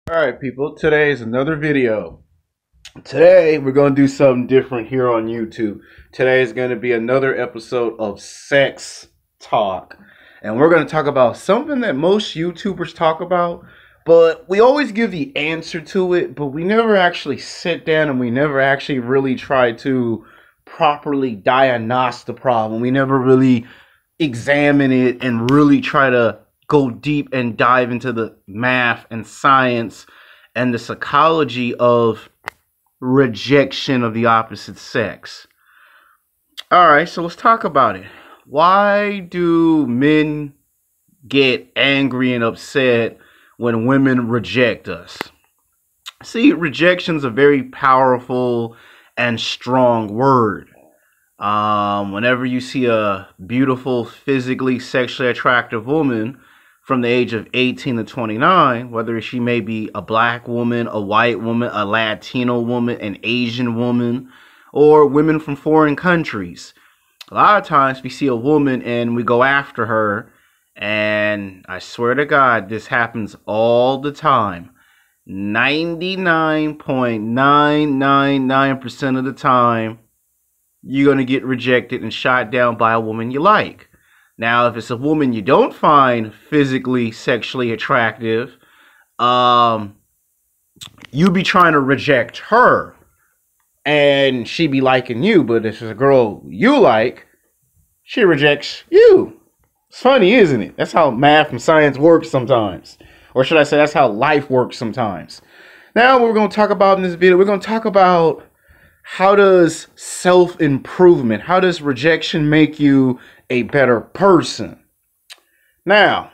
Alright people, today is another video. Today we're going to do something different here on YouTube. Today is going to be another episode of Sex Talk. And we're going to talk about something that most YouTubers talk about, but we always give the answer to it, but we never actually sit down and we never actually really try to properly diagnose the problem. We never really examine it and really try to go deep and dive into the math and science and the psychology of rejection of the opposite sex. Alright, so let's talk about it. Why do men get angry and upset when women reject us? See, rejection is a very powerful and strong word. Whenever you see a beautiful, physically, sexually attractive woman from the age of 18 to 29, whether she may be a black woman, a white woman, a Latino woman, an Asian woman, or women from foreign countries, a lot of times we see a woman and we go after her, and I swear to God, this happens all the time. 99.999% of the time, you're going to get rejected and shot down by a woman you like. Now, if it's a woman you don't find physically, sexually attractive, you be trying to reject her, and she be liking you. But if it's a girl you like, she rejects you. It's funny, isn't it? That's how math and science works sometimes. Or should I say, that's how life works sometimes. Now, what we're going to talk about in this video, we're going to talk about how does self-improvement, how does rejection make you a better person? Now,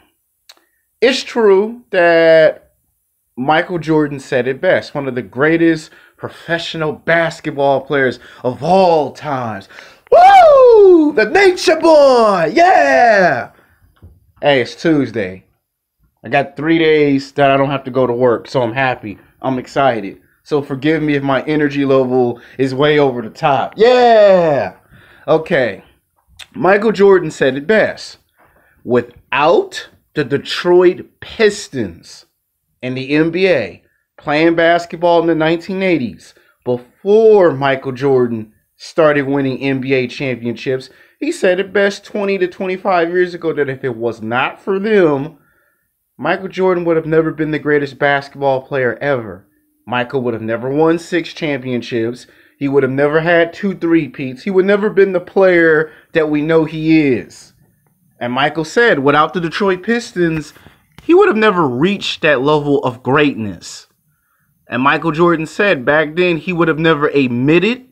it's true that Michael Jordan said it best. One of the greatest professional basketball players of all times. Woo! The nature boy! Yeah! Hey, it's Tuesday. I got 3 days that I don't have to go to work, so I'm happy. I'm excited. So forgive me if my energy level is way over the top. Yeah! Okay. Michael Jordan said it best. Without the Detroit Pistons in the NBA playing basketball in the 1980s, before Michael Jordan started winning NBA championships, he said it best 20 to 25 years ago that if it was not for them, Michael Jordan would have never been the greatest basketball player ever. Michael would have never won 6 championships. He would have never had 2 three-peats. He would never been the player that we know he is. And Michael said, without the Detroit Pistons, he would have never reached that level of greatness. And Michael Jordan said back then he would have never admitted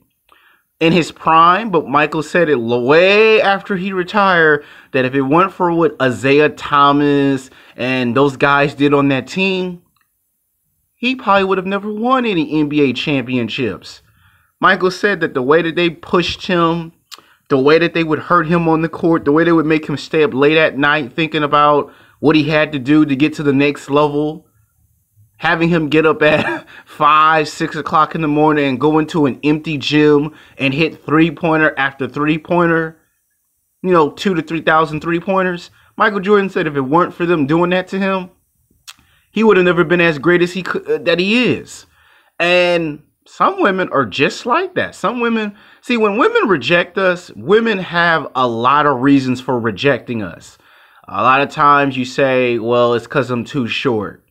in his prime, but Michael said it way after he retired, that if it weren't for what Isaiah Thomas and those guys did on that team, he probably would have never won any NBA championships. Michael said that the way that they pushed him, the way that they would hurt him on the court, the way they would make him stay up late at night thinking about what he had to do to get to the next level, having him get up at 5, 6 o'clock in the morning and go into an empty gym and hit three-pointer after three-pointer, 2,000 to 3,000 three-pointers. Michael Jordan said if it weren't for them doing that to him, he would have never been as great as he is. And some women are just like that. Some women, see, when women reject us, women have a lot of reasons for rejecting us. A lot of times you say, well, it's because I'm too short.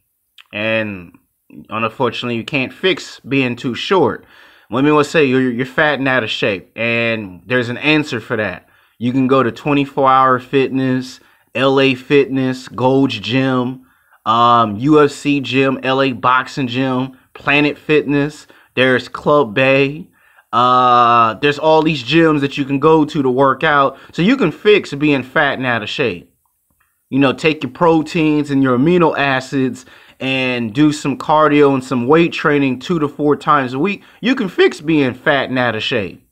And unfortunately, you can't fix being too short. Women will say you're fat and out of shape. And there's an answer for that. You can go to 24-Hour Fitness, LA Fitness, Gold's Gym, UFC Gym, LA Boxing Gym, Planet Fitness. There's Club Bay. There's all these gyms that you can go to work out. So you can fix being fat and out of shape. Take your proteins and your amino acids and do some cardio and some weight training 2 to 4 times a week. You can fix being fat and out of shape.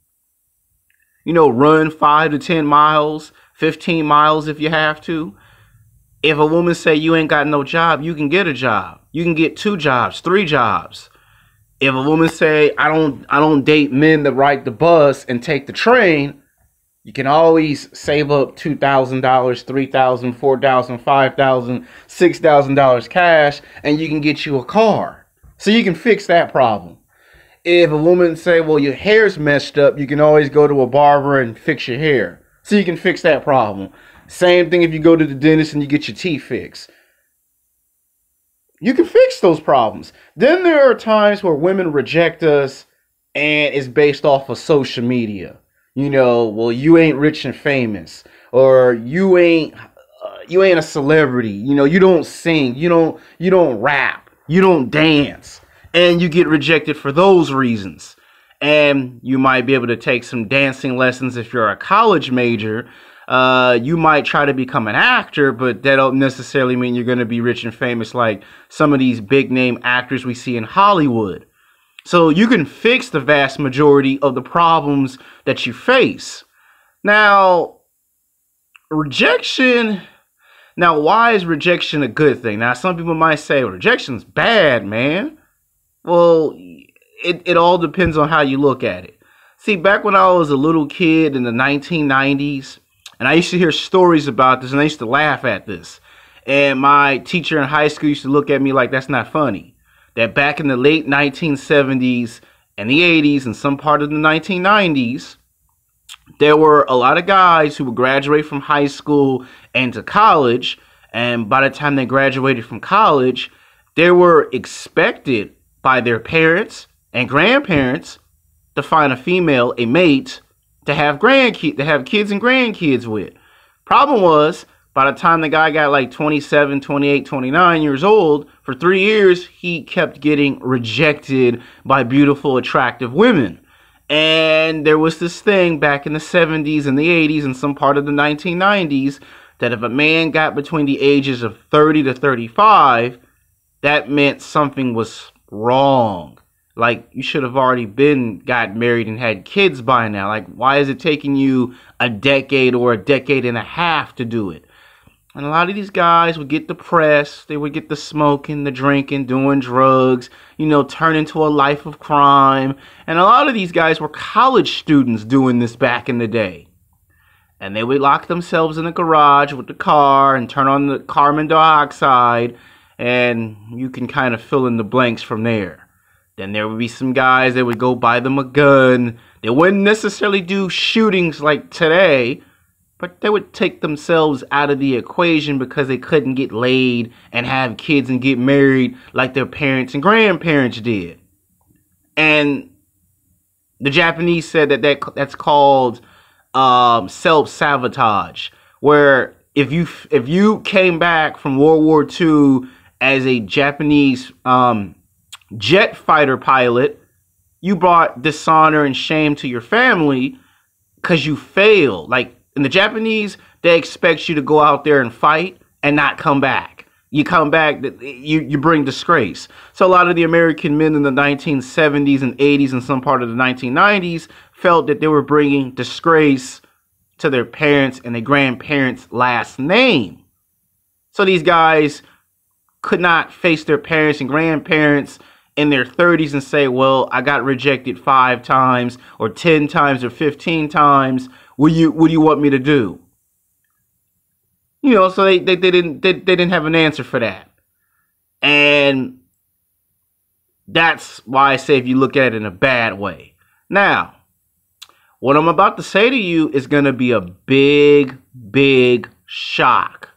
Run 5 to 10 miles, 15 miles if you have to. If a woman say you ain't got no job, you can get a job. You can get 2 jobs, 3 jobs. If a woman say I don't date men that ride the bus and take the train, You can always save up $2,000, $3,000, $4,000, $5,000, $6,000 cash, and you can get you a car. So you can fix that problem. If a woman say, well, your hair's messed up, you can always go to a barber and fix your hair. So you can fix that problem. Same thing if you go to the dentist and you get your teeth fixed. You can fix those problems. Then there are times where women reject us and it's based off of social media. You know, well, you ain't rich and famous, or you ain't a celebrity. You know, you don't sing, you don't rap, you don't dance, and you get rejected for those reasons. And you might be able to take some dancing lessons if you're a college major. You might try to become an actor, but that don't necessarily mean you're going to be rich and famous like some of these big name actors we see in Hollywood. So you can fix the vast majority of the problems that you face. Now, rejection. Now, why is rejection a good thing? Now, some people might say, well, rejection's bad, man. Well, it all depends on how you look at it. See, back when I was a little kid in the 1990s, and I used to hear stories about this, and I used to laugh at this. And my teacher in high school used to look at me like, that's not funny. That back in the late 1970s and the 80s and some part of the 1990s, there were a lot of guys who would graduate from high school and to college. And by the time they graduated from college, they were expected by their parents and grandparents to find a female, a mate, to have kids and grandkids with. Problem was, by the time the guy got like 27, 28, 29 years old, for 3 years, he kept getting rejected by beautiful, attractive women. And there was this thing back in the 70s and the 80s and some part of the 1990s that if a man got between the ages of 30 to 35, that meant something was wrong. Like, you should have already got married and had kids by now. Like, why is it taking you a decade or a decade and a half to do it? And a lot of these guys would get depressed. They would get the smoking, the drinking, doing drugs, turn into a life of crime. And a lot of these guys were college students doing this back in the day. And they would lock themselves in the garage with the car and turn on the carbon dioxide. And you can kind of fill in the blanks from there. Then there would be some guys that would go buy them a gun. They wouldn't necessarily do shootings like today, but they would take themselves out of the equation because they couldn't get laid and have kids and get married like their parents and grandparents did. And the Japanese said that's called self-sabotage, where if you came back from World War II as a Japanese jet fighter pilot, you brought dishonor and shame to your family because you failed. Like, in the Japanese, they expect you to go out there and fight and not come back. You come back, you bring disgrace. So a lot of the American men in the 1970s and 80s and some part of the 1990s felt that they were bringing disgrace to their parents and their grandparents' last name. So these guys could not face their parents and grandparents in their 30s and say, well, I got rejected 5 times or 10 times or 15 times. What do you want me to do? So they didn't have an answer for that. And that's why I say if you look at it in a bad way. Now, what I'm about to say to you is going to be a big, big shock.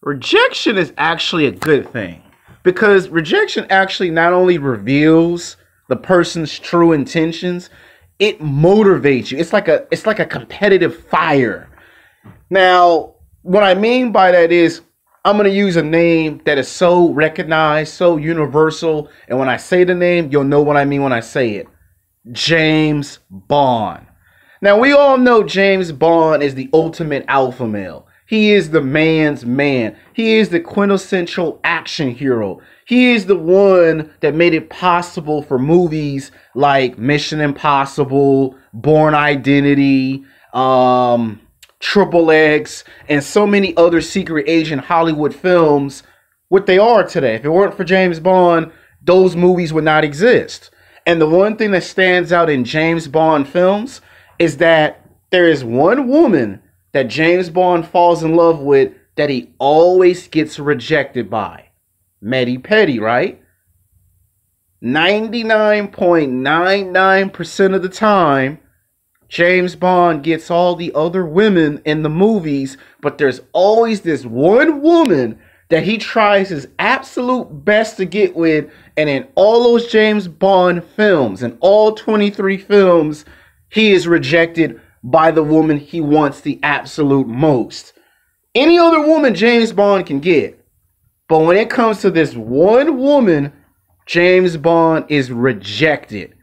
Rejection is actually a good thing. Because rejection actually not only reveals the person's true intentions, it motivates you. It's like a competitive fire. Now, what I mean by that is I'm going to use a name that is so recognized, so universal. And when I say the name, you'll know what I mean when I say it. James Bond. Now, we all know James Bond is the ultimate alpha male. He is the man's man. He is the quintessential action hero. He is the one that made it possible for movies like Mission Impossible, Bourne Identity, Triple X, and so many other secret agent Hollywood films, what they are today. If it weren't for James Bond, those movies would not exist. And the one thing that stands out in James Bond films is that there is one woman that James Bond falls in love with that he always gets rejected by. Medi Petty, right? 99.99% of the time, James Bond gets all the other women in the movies, but there's always this one woman that he tries his absolute best to get with, and in all those James Bond films, in all 23 films, he is rejected by the woman he wants the absolute most. Any other woman James Bond can get, but when it comes to this one woman, James Bond is rejected.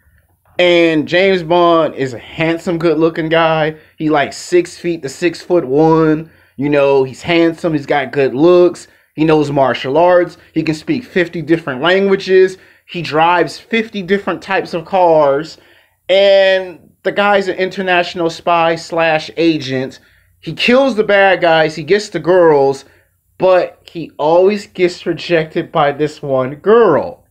And James Bond is a handsome, good-looking guy. He like 6 feet to 6'1". You know, he's handsome. He's got good looks. He knows martial arts. He can speak 50 different languages. He drives 50 different types of cars. And the guy's an international spy / agent. He kills the bad guys. He gets the girls. But he always gets rejected by this one girl.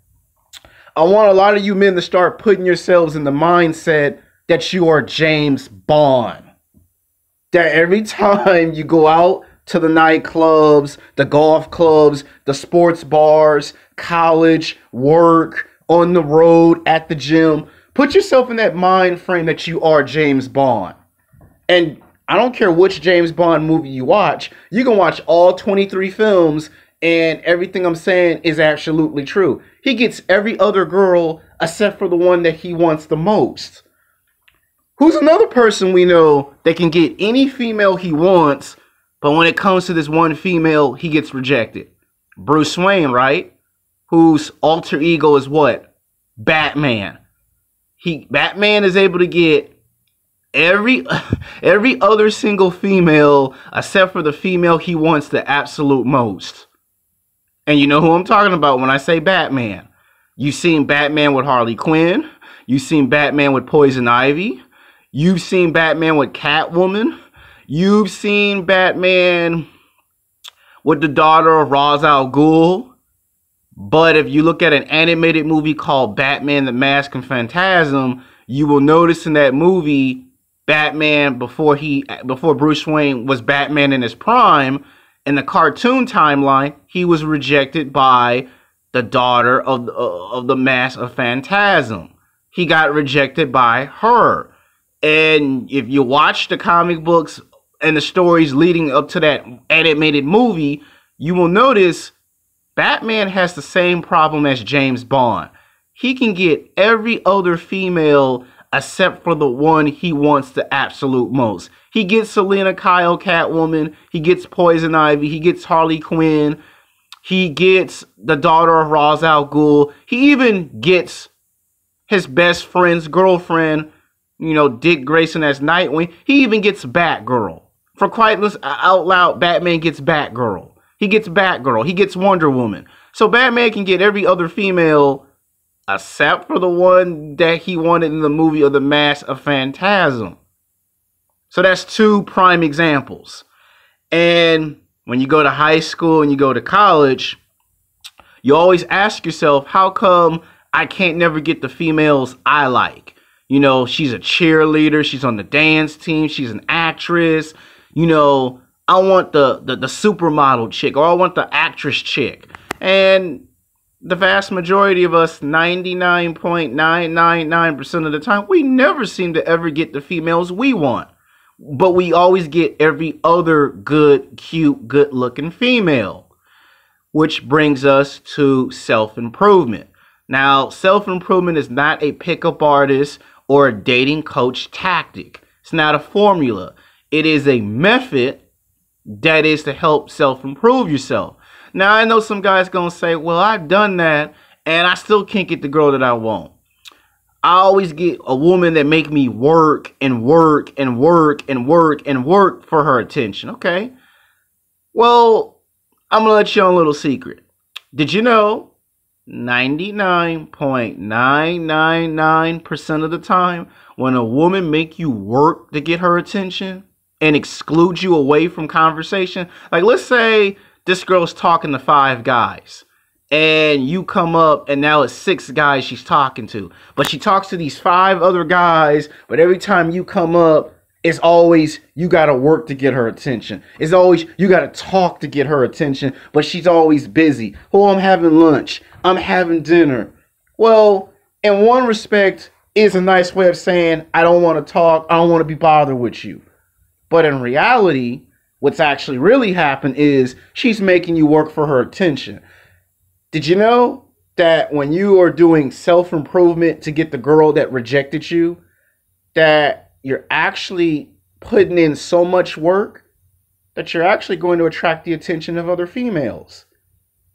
I want a lot of you men to start putting yourselves in the mindset that you are James Bond. That every time you go out to the nightclubs, the golf clubs, the sports bars, college, work, on the road, at the gym, put yourself in that mind frame that you are James Bond. And I don't care which James Bond movie you watch, you can watch all 23 films and everything I'm saying is absolutely true. He gets every other girl except for the one that he wants the most. Who's another person we know that can get any female he wants, but when it comes to this one female, he gets rejected? Bruce Wayne, right? Whose alter ego is what? Batman. Batman is able to get every other single female except for the female he wants the absolute most. And you know who I'm talking about when I say Batman. You've seen Batman with Harley Quinn. You've seen Batman with Poison Ivy. You've seen Batman with Catwoman. You've seen Batman with the daughter of Ra's al Ghul. But if you look at an animated movie called Batman the Mask and Phantasm, you will notice in that movie, Batman, before Bruce Wayne was Batman in his prime, in the cartoon timeline, he was rejected by the daughter of the Mask of Phantasm. He got rejected by her. And if you watch the comic books and the stories leading up to that animated movie, you will notice Batman has the same problem as James Bond. He can get every other female except for the one he wants the absolute most. He gets Selena Kyle, Catwoman. He gets Poison Ivy. He gets Harley Quinn. He gets the daughter of Ra's al Ghul. He even gets his best friend's girlfriend, you know, Dick Grayson as Nightwing. He even gets Batgirl. For quite out loud, Batman gets Batgirl. He gets Batgirl. He gets Wonder Woman. So Batman can get every other female except for the one that he wanted in the movie of the Mask of Phantasm. So that's two prime examples. And when you go to high school and you go to college, you always ask yourself, how come I can't never get the females I like? You know, she's a cheerleader. She's on the dance team. She's an actress. You know, I want the supermodel chick, or I want the actress chick. And the vast majority of us, 99.999% of the time, we never seem to ever get the females we want. But we always get every other good, cute, good-looking female. Which brings us to self-improvement. Now, self-improvement is not a pickup artist or a dating coach tactic. It's not a formula. It is a method that is to help self-improve yourself. Now, I know some guys going to say, well, I've done that, and I still can't get the girl that I want. I always get a woman that make me work and work and work and work and work for her attention. Okay. Well, I'm going to let you on a little secret. Did you know 99.999% of the time when a woman make you work to get her attention and exclude you away from conversation, like let's say this girl's talking to 5 guys and you come up and now it's 6 guys she's talking to, but she talks to these 5 other guys, but every time you come up, It's always you got to work to get her attention. It's always you got to talk to get her attention, but she's always busy. Oh, I'm having lunch. I'm having dinner. Well, in one respect, it's a nice way of saying I don't want to talk. I don't want to be bothered with you. But in reality, what's actually really happened is she's making you work for her attention. Did you know that when you are doing self-improvement to get the girl that rejected you, that you're actually putting in so much work that you're actually going to attract the attention of other females?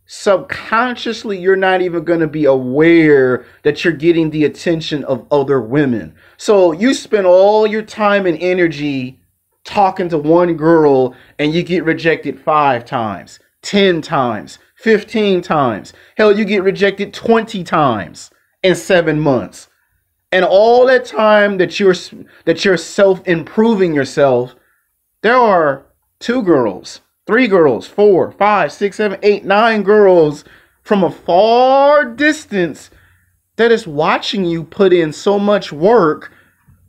Subconsciously, you're not even going to be aware that you're getting the attention of other women. So you spend all your time and energy talking to one girl and you get rejected 5 times, 10 times, 15 times. Hell, you get rejected 20 times in 7 months. And all that time that you're self-improving yourself, there are 2 girls, 3 girls, 4, 5, 6, 7, 8, 9 girls from a far distance that is watching you put in so much work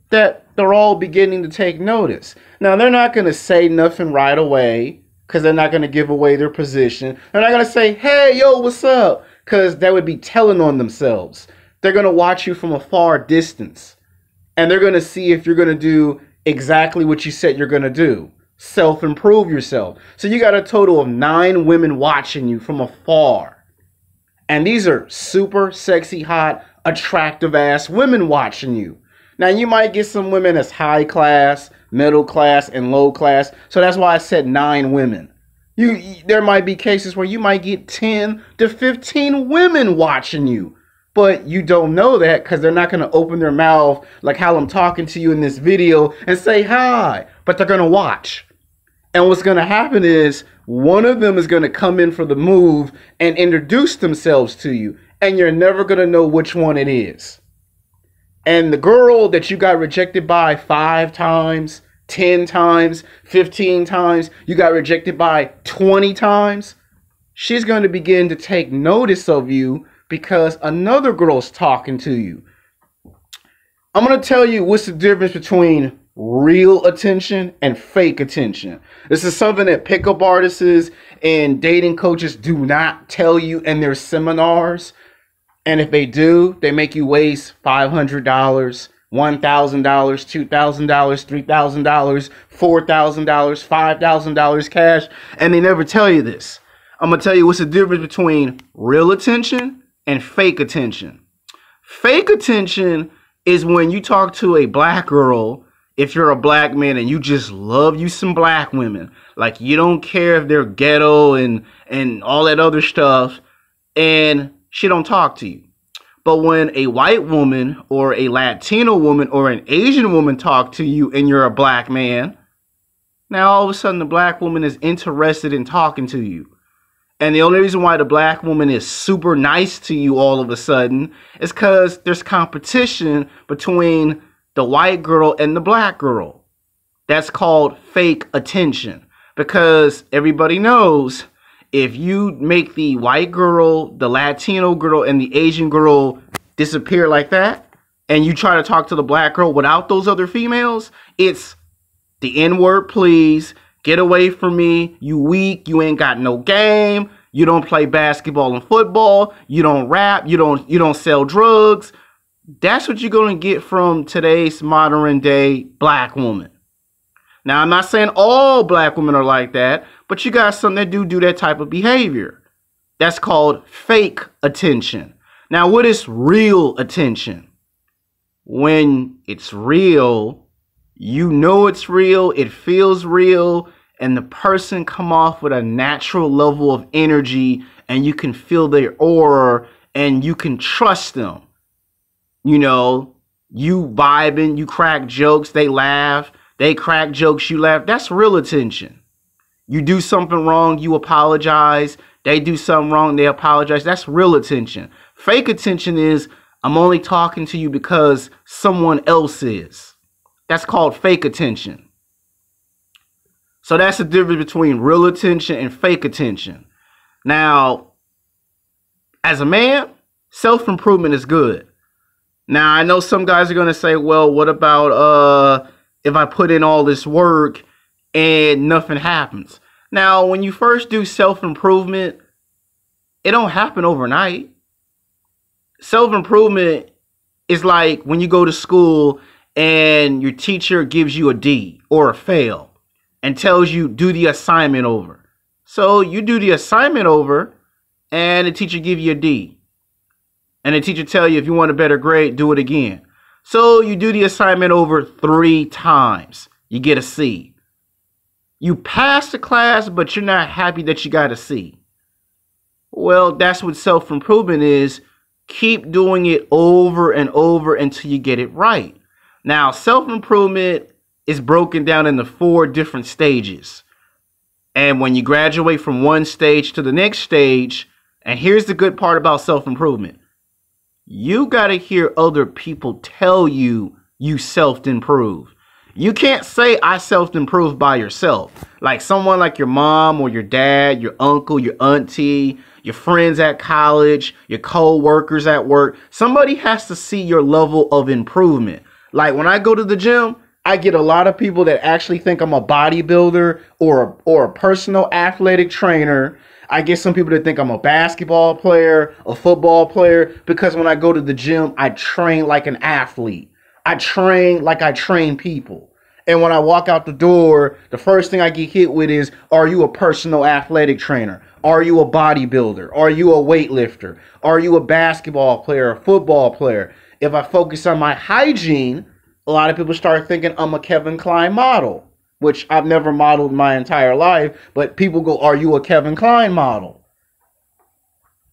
that they're all beginning to take notice. Now, they're not going to say nothing right away because they're not going to give away their position. They're not going to say, hey, yo, what's up? Because that would be telling on themselves. They're going to watch you from a far distance. And they're going to see if you're going to do exactly what you said you're going to do. Self-improve yourself. So you got a total of 9 women watching you from afar. And these are super sexy, hot, attractive ass women watching you. Now, you might get some women that's high class, middle class, and low class. So that's why I said 9 women. There might be cases where you might get 10 to 15 women watching you. But you don't know that because they're not going to open their mouth like how I'm talking to you in this video and say hi. But they're going to watch. And what's going to happen is one of them is going to come in for the move and introduce themselves to you. And you're never going to know which one it is. And the girl that you got rejected by 5 times, 10 times, 15 times, you got rejected by 20 times, she's going to begin to take notice of you because another girl's talking to you. I'm going to tell you what's the difference between real attention and fake attention. This is something that pickup artists and dating coaches do not tell you in their seminars. And if they do, they make you waste $500, $1,000, $2,000, $3,000, $4,000, $5,000 cash. And they never tell you this. I'm going to tell you what's the difference between real attention and fake attention. Fake attention is when you talk to a black girl, if you're a black man and you just love you some black women. Like you don't care if they're ghetto and all that other stuff. And she don't talk to you. But when a white woman or a Latino woman or an Asian woman talk to you and you're a black man, now all of a sudden the black woman is interested in talking to you. And the only reason why the black woman is super nice to you all of a sudden is because there's competition between the white girl and the black girl. That's called fake attention. Because everybody knows if you make the white girl, the Latino girl, and the Asian girl disappear like that, and you try to talk to the black girl without those other females, it's the N-word, please, get away from me, you weak, you ain't got no game, you don't play basketball and football, you don't rap, you don't sell drugs. That's what you're going to get from today's modern day black woman. Now, I'm not saying all black women are like that, but you got some that do that type of behavior. That's called fake attention. Now, what is real attention? When it's real, you know it's real, it feels real, and the person come off with a natural level of energy, and you can feel their aura, and you can trust them. You know, you vibing, you crack jokes, they laugh. They crack jokes, you laugh. That's real attention. You do something wrong, you apologize. They do something wrong, they apologize. That's real attention. Fake attention is, I'm only talking to you because someone else is. That's called fake attention. So that's the difference between real attention and fake attention. Now, as a man, self-improvement is good. Now, I know some guys are going to say, well, what about if I put in all this work and nothing happens? Now, when you first do self-improvement, it don't happen overnight. Self-improvement is like when you go to school and your teacher gives you a D or a fail and tells you do the assignment over. So you do the assignment over and the teacher give you a D. And the teacher tell you if you want a better grade, do it again. So you do the assignment over 3 times. You get a C. You pass the class, but you're not happy that you got a C. Well, that's what self-improvement is. Keep doing it over and over until you get it right. Now, self-improvement is broken down into 4 different stages. And when you graduate from one stage to the next stage, and here's the good part about self-improvement, you got to hear other people tell you you self-improve. You can't say I self-improve by yourself. Like someone like your mom or your dad, your uncle, your auntie, your friends at college, your co-workers at work. Somebody has to see your level of improvement. Like when I go to the gym, I get a lot of people that actually think I'm a bodybuilder or a personal athletic trainer. I get some people that think I'm a basketball player, a football player, because when I go to the gym, I train like an athlete. I train like I train people. And when I walk out the door, the first thing I get hit with is, are you a personal athletic trainer? Are you a bodybuilder? Are you a weightlifter? Are you a basketball player, a football player? If I focus on my hygiene, a lot of people start thinking I'm a Kevin Kline model, which I've never modeled my entire life. But people go, are you a Kevin Kline model?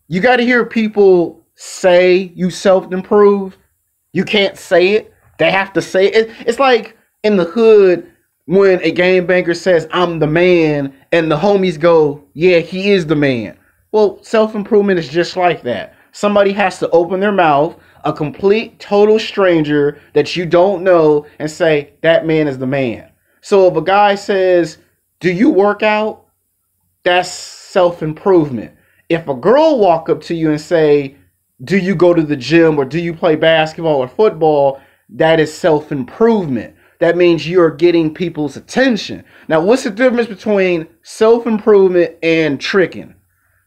You got to hear people say you self-improve. You can't say it. They have to say it. It's like in the hood when a game banker says, I'm the man, and the homies go, yeah, he is the man. Well, self-improvement is just like that. Somebody has to open their mouth, a complete, total stranger that you don't know, and say, that man is the man. So if a guy says, do you work out? That's self-improvement. If a girl walk up to you and say, do you go to the gym or do you play basketball or football? That is self-improvement. That means you're getting people's attention. Now, what's the difference between self-improvement and tricking?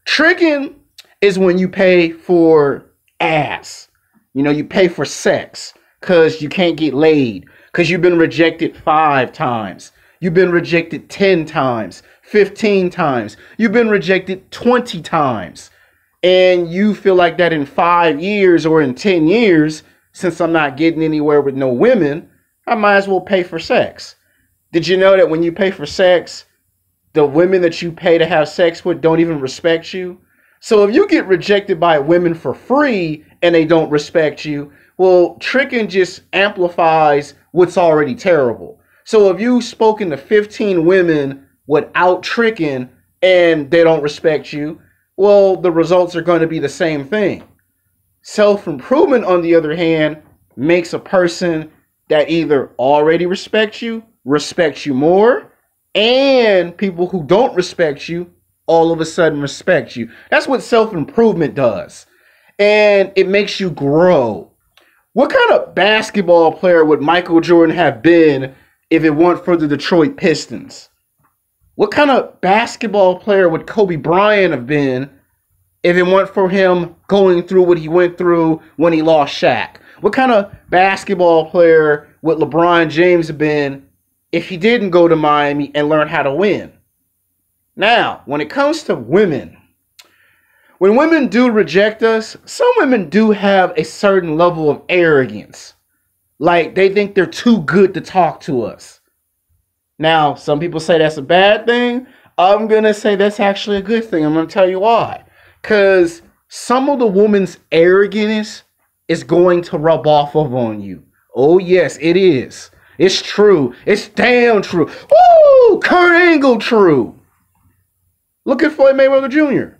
Tricking is when you pay for ass. You know, you pay for sex because you can't get laid, because you've been rejected 5 times. You've been rejected 10 times, 15 times. You've been rejected 20 times. And you feel like that in 5 years or in 10 years, since I'm not getting anywhere with no women, I might as well pay for sex. Did you know that when you pay for sex, the women that you pay to have sex with don't even respect you? So if you get rejected by women for free and they don't respect you, well, tricking just amplifies what's already terrible. So if you've spoken to 15 women without tricking and they don't respect you, well, the results are going to be the same thing. Self-improvement, on the other hand, makes a person that either already respects you more, and people who don't respect you all of a sudden respect you. That's what self-improvement does. And it makes you grow. What kind of basketball player would Michael Jordan have been if it weren't for the Detroit Pistons? What kind of basketball player would Kobe Bryant have been if it weren't for him going through what he went through when he lost Shaq? What kind of basketball player would LeBron James have been if he didn't go to Miami and learn how to win? Now, when it comes to women, when women do reject us, some women do have a certain level of arrogance. Like they think they're too good to talk to us. Now, some people say that's a bad thing. I'm going to say that's actually a good thing. I'm going to tell you why. Because some of the woman's arrogance is going to rub off on you. Oh, yes, it is. It's true. It's damn true. Woo! Kurt Angle true. Look at Floyd Mayweather Jr.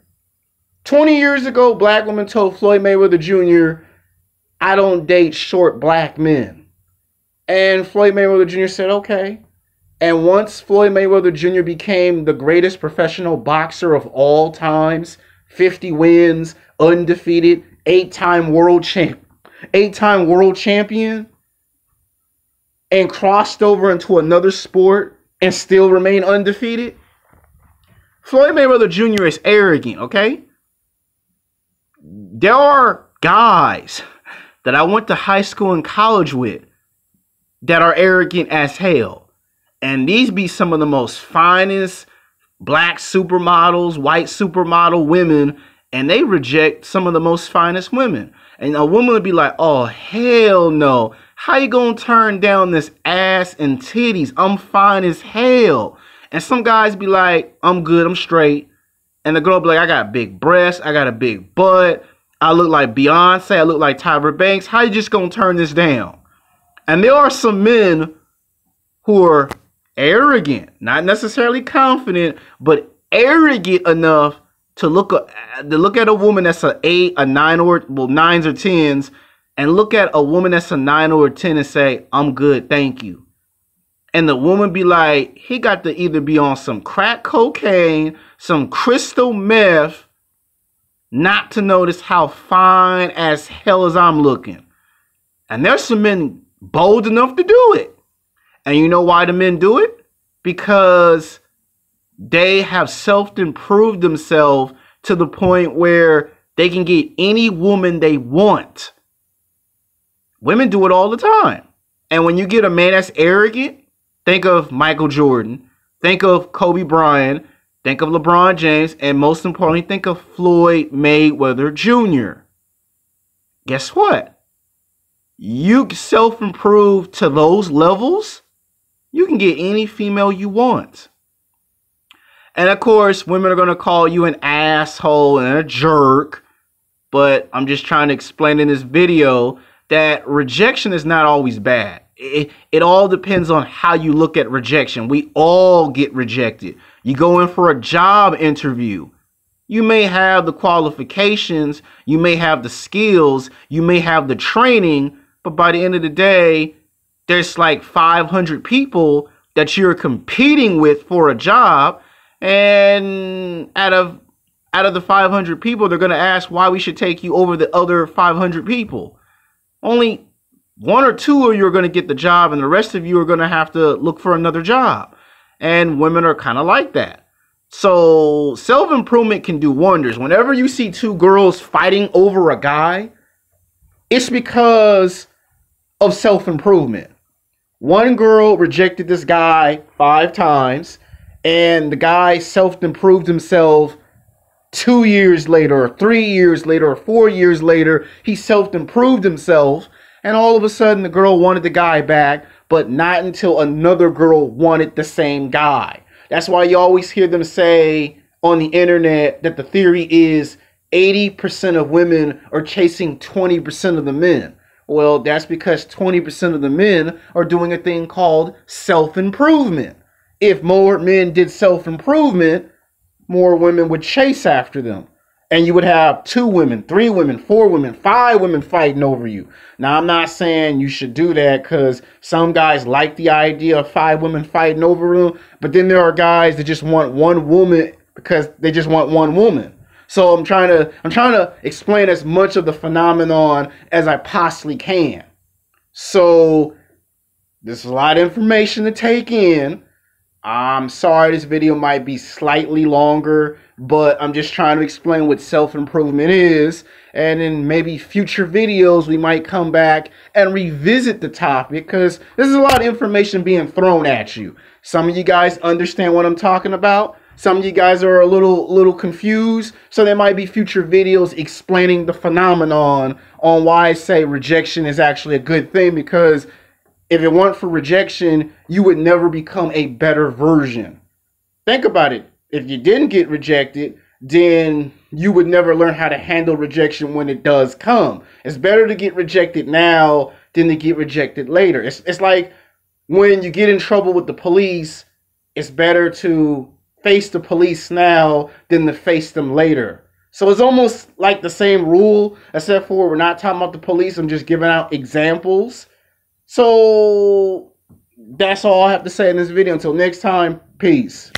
20 years ago, black women told Floyd Mayweather Jr., I don't date short black men. And Floyd Mayweather Jr. said, okay. And once Floyd Mayweather Jr. became the greatest professional boxer of all times, 50 wins, undefeated, 8-time world champion, and crossed over into another sport and still remain undefeated? Floyd Mayweather Jr. is arrogant, okay? There are guys that I went to high school and college with that are arrogant as hell. And these be some of the most finest black supermodels, white supermodel women, and they reject some of the most finest women. And a woman would be like, oh, hell no. How you gonna turn down this ass and titties? I'm fine as hell. And some guys be like, I'm good, I'm straight. And the girl be like, I got big breasts, I got a big butt, I look like Beyonce, I look like Tyra Banks. How you just gonna turn this down? And there are some men who are arrogant, not necessarily confident, but arrogant enough to look at a woman that's an 8, a 9, or well, 9s or 10s, and look at a woman that's a 9 or a 10 and say, I'm good, thank you. And the woman be like, he got to either be on some crack cocaine, some crystal meth, not to notice how fine as hell as I'm looking. And there's some men bold enough to do it. And you know why the men do it? Because they have self-improved themselves to the point where they can get any woman they want. Women do it all the time. And when you get a man that's arrogant, think of Michael Jordan, think of Kobe Bryant, think of LeBron James, and most importantly, think of Floyd Mayweather Jr. Guess what? You self-improve to those levels, you can get any female you want. And of course, women are going to call you an asshole and a jerk. But I'm just trying to explain in this video that rejection is not always bad. It all depends on how you look at rejection. We all get rejected. You go in for a job interview. You may have the qualifications, you may have the skills, you may have the training, but by the end of the day, there's like 500 people that you're competing with for a job, and out of the 500 people, they're going to ask why we should take you over the other 500 people. Only 1 or 2 of you are going to get the job, and the rest of you are going to have to look for another job. And women are kind of like that. So self-improvement can do wonders. Whenever you see 2 girls fighting over a guy, it's because of self-improvement. One girl rejected this guy 5 times, and the guy self-improved himself 2 years later, or 3 years later, or 4 years later. He self-improved himself, and all of a sudden the girl wanted the guy back, but not until another girl wanted the same guy. That's why you always hear them say on the internet that the theory is 80% of women are chasing 20% of the men. Well, that's because 20% of the men are doing a thing called self-improvement. If more men did self-improvement, more women would chase after them. And you would have 2 women, 3 women, 4 women, 5 women fighting over you. Now, I'm not saying you should do that because some guys like the idea of 5 women fighting over them. But then there are guys that just want 1 woman because they just want 1 woman. So I'm trying to explain as much of the phenomenon as I possibly can. So this is a lot of information to take in. I'm sorry this video might be slightly longer, but I'm just trying to explain what self-improvement is. And in maybe future videos, we might come back and revisit the topic because this is a lot of information being thrown at you. Some of you guys understand what I'm talking about. Some of you guys are a little confused. So there might be future videos explaining the phenomenon on why I say rejection is actually a good thing, because if it weren't for rejection, you would never become a better version. Think about it. If you didn't get rejected, then you would never learn how to handle rejection when it does come. It's better to get rejected now than to get rejected later. It's like when you get in trouble with the police, it's better to face the police now than to face them later. So it's almost like the same rule, except for we're not talking about the police. I'm just giving out examples. So that's all I have to say in this video. Until next time, peace.